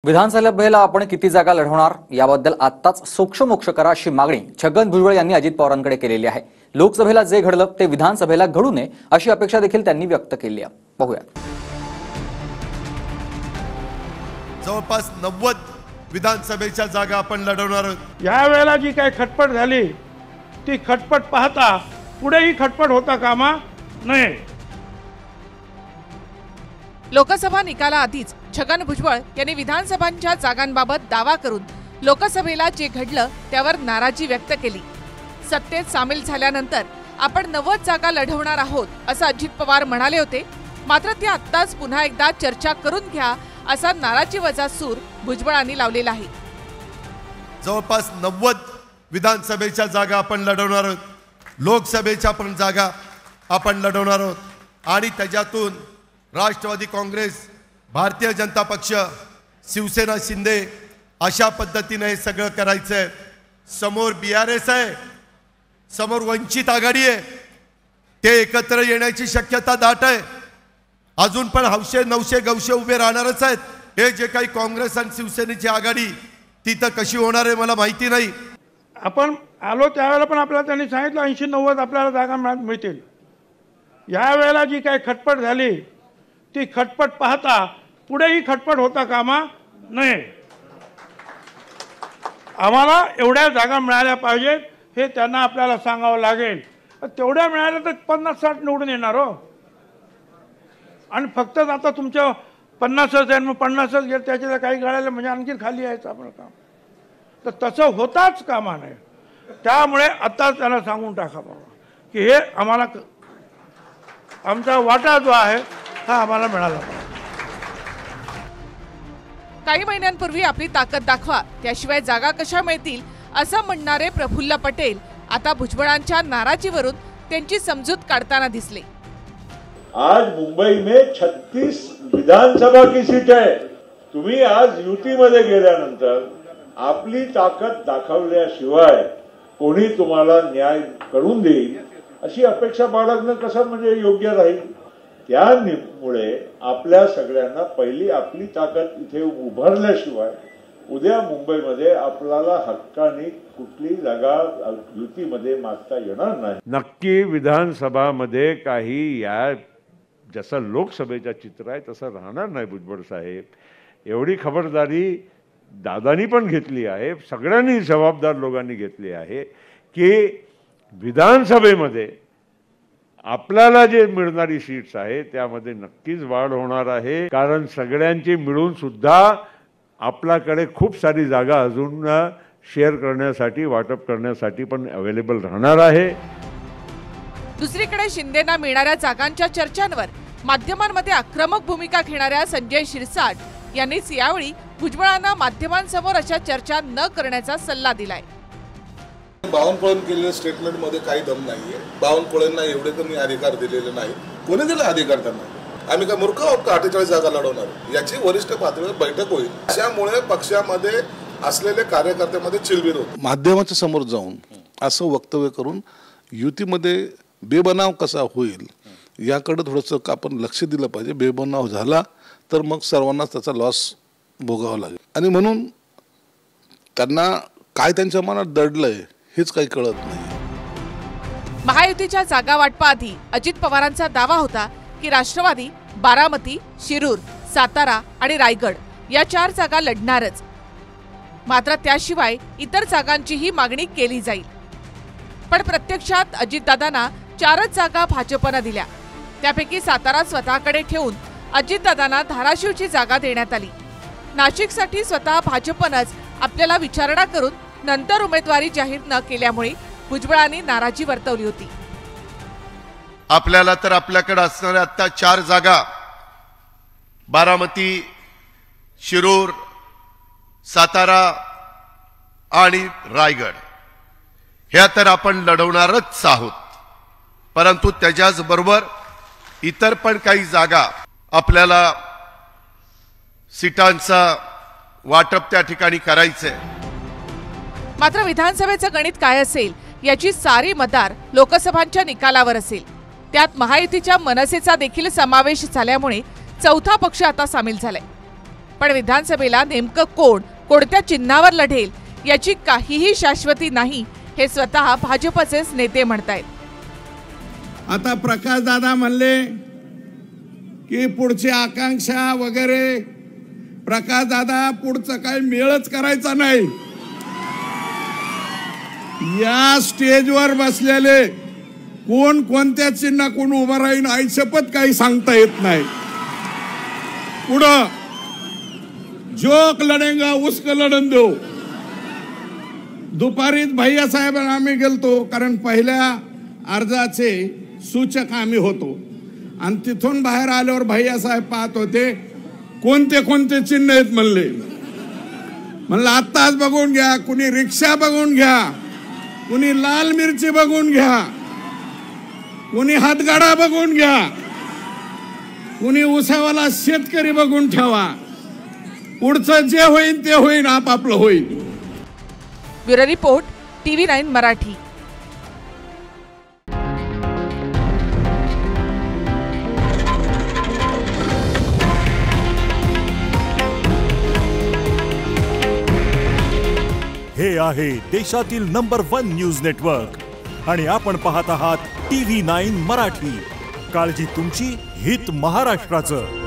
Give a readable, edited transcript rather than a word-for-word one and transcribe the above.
विधानसभेला आपण किती जागा लढवणार याबद्दल आत्ताच सोक्षमोक्ष करा अशी मागणी छगन भुजबळ यांनी अजित पवारांकडे केलेली आहे। लोकसभेला जे घडलं ते विधानसभेला घडू नये अशी अपेक्षा देखील त्यांनी व्यक्त केली आहे। पाहूया। जवळपास 90 विधानसभेच्या जागा आपण लढवणार आहोत। या वेळेला जी काही खटपट झाली ती खटपट पाहता पुढेही खटपट होता कामा नये। लोकसभा निकालाआधीच छगन भुजबळ यांनी विधानसभांच्या जागांबाबत दावा करून लोकसभेला जे घडलं त्यावर नाराजी व्यक्त केली। सत्तेत सामील झाल्यानंतर आपण 90 जागा लढवणार आहोत असं अजित पवार म्हणाले होते, मात्र ते आत्ताच पुन्हा एकदा चर्चा करून घ्या असा नाराजीवजा सूर भुजबळांनी लावलेला आहे। जवळपास 90 विधानसभेच्या जागा आपण लढवणार आहोत। लोकसभेच्या पण जागा आपण लढवणार आहोत आणि त्याच्यातून राष्ट्रवादी काँग्रेस, भारतीय जनता पक्ष, शिवसेना, शिंदे अशा पद्धतीने हे सगळं करायचं आहे। समोर बीआरएस आहे, समोर वंचित आघाडी आहे, ते एकत्र येण्याची शक्यता दाट आहे। अजून पण हौशे नवशे गवशे उभे राहणारच आहेत। हे जे काही काँग्रेस आणि शिवसेनेची आघाडी तिथं कशी होणार आहे मला माहिती नाही। आपण आलो त्यावेळेला पण आपल्याला त्यांनी सांगितलं 80-90 आपल्याला जागा मिळतील। या वेळेला जी काही खटपट झाली ती खटपट पाहता पुढेही खटपट होता कामा नये। आम्हाला एवढ्या जागा मिळाल्या पाहिजेत हे त्यांना आपल्याला सांगावं लागेल। तेवढ्या मिळाल्या तर 50-60 निवडून येणार हो। आणि फक्त आता तुमच्या 50च आहे, मग 50च गेलं त्याच्याला काही गळायला म्हणजे आणखी खाली यायचं आपलं काम, तर तसं होताच कामा नये। त्यामुळे आता त्यांना सांगून टाका बाबा की हे आम्हाला आमचा वाटा जो आहे हा आम्हाला मिळाला पाहिजे। काही महिन्यांपूर्वी आपली ताकद दाखवा त्याशिवाय जागा कशा मिळतील असं म्हणणारे प्रफुल्ल पटेल आता भुजबळांच्या नाराजीवरून त्यांची समजूत काढताना दिसले। आज मुंबई में 36 विधानसभा की सीट है। तुम्ही आज युतीमध्ये गेल्यानंतर आपली ताकद दाखवल्याशिवाय कोणी तुम्हाला न्याय करून देईल अशी अपेक्षा बाळगणं कसं म्हणजे योग्य राहील। त्यामुळे आपल्या सगळ्यांना पहिली आपली ताकद इथे उभारल्याशिवाय उद्या मुंबईमध्ये आपल्याला हक्काने कुठली जागा युतीमध्ये मागता येणार नाही। नक्की विधानसभामध्ये काही या जसं लोकसभेचं चित्र आहे तसं राहणार नाही भुजबळ साहेब। एवढी खबरदारी दादानी पण घेतली आहे, सगळ्यांनी जबाबदार लोकांनी घेतली आहे की विधानसभेमध्ये आपल्याला जे मिळणारी सीट्स आहे त्यामध्ये नक्कीच वाढ होणार आहे। कारण सगळ्यांची मिळून सुद्धा आपल्याकडे खूप सारी जागा अजून शेअर करण्यासाठी वाटप करण्यासाठी पण अवेलेबल राहणार आहे। दुसरीकडे शिंदेना मिळणाऱ्या जागांच्या चर्चांवर माध्यमांमध्ये आक्रमक भूमिका घेणाऱ्या संजय शिरसाट यांनीच यावेळी भुजबळांना माध्यमांसमोर अशा चर्चा न करण्याचा सल्ला दिलाय। बावनकुळेंनी केलेल्या स्टेटमेंटमध्ये काही दम नाहीये। बावनकुळेंना एवढे तर मी अधिकार दिलेले नाही। कोणी दिला अधिकार त्यांना? आम्ही काय मूर्ख आहोत का 48 जागा लढवणार? याची वरिष्ठ पातळीवर बैठक होईल। त्यामुळे पक्षामध्ये असलेले कार्यकर्त्यांमध्ये चिलबिल होते। माध्यमाच्या समोर जाऊन असं वक्तव्य करून युतीमध्ये बेबनाव कसा होईल याकडे थोडंसं आपण लक्ष दिलं पाहिजे। बेबनाव झाला तर मग सर्वांनाच त्याचा लॉस भोगावा लागेल आणि म्हणून त्यांना काय त्यांच्या मनात दडलंय हेच काही कळत नाही। महायुतीच्या जागा वाटपाआधी अजित पवारांचा दावा होता की राष्ट्रवादी बारामती, शिरूर, सातारा आणि रायगड या 4 जागा लढणारच, मात्र त्याशिवाय इतर जागांचीही मागणी केली जाईल। पण प्रत्यक्षात अजितदादांना 4च जागा भाजपनं दिल्या। त्यापैकी सातारा स्वतःकडे ठेवून अजितदादांना धाराशिवची जागा देण्यात आली। नाशिकसाठी स्वतः भाजपनंच आपल्याला विचारणा करून नंतर उमेदवारी जाहीर न केल्यामुळे भुजबळांनी नाराजी वर्तवली होती। आपल्याला तर आपल्याकडे असणाऱ्या आता 4 जागा बारामती, शिरूर, सातारा आणि रायगड ह्या तर आपण लढवणारच आहोत, परंतु त्याच्याच बरोबर इतर पण काही जागा आपल्याला सीटांचा वाटप त्या ठिकाणी करायचंय। मात्र विधानसभेचं गणित काय असेल याची सारी मदार लोकसभांच्या निकालावर असेल। त्यात महायुतीच्या मनसेचा देखील समावेश झाल्यामुळे चौथा पक्ष आता सामील झालाय। पण विधानसभेला नेमकं कोण कोणत्या चिन्हावर लढेल याची काहीही शाश्वती नाही, हे स्वतः भाजपचेच नेते म्हणतायत. आता प्रकाश दादा म्हणले की पुढची आकांक्षा वगैरे, प्रकाश दादा पुढचं काही मेळच करायचा नाही. या स्टेजवर बसलेले कोण कोणत्या चिन्ह कोण उभं राहीन आई शपथ काही सांगता येत नाही. पुढं जोक लढेंगा उसक लढन दो. दुपारीच भैया साहेब आम्ही गेलतो, कारण पहिल्या अर्जाचे सूचक आम्ही होतो आणि तिथून बाहेर आल्यावर भैया साहेब पाहत होते कोणते कोणते चिन्ह आहेत म्हणले. म्हणलं आत्ताच बघून घ्या, कुणी रिक्षा बघून घ्या, कुणी लाल मिरची बघून घ्या, कुणी हातगाडा बघून घ्या, कुणी उसावाला शेतकरी बघून ठेवा. पुढचं जे होईल ते होईल, आपापलं होईल. Bureau report, TV9 Marathi. हे आहे देशातील नंबर 1 न्यूज नेटवर्क आणि आपण पाहत आहात TV9 मराठी. काळजी तुमची, हित महाराष्ट्राचं.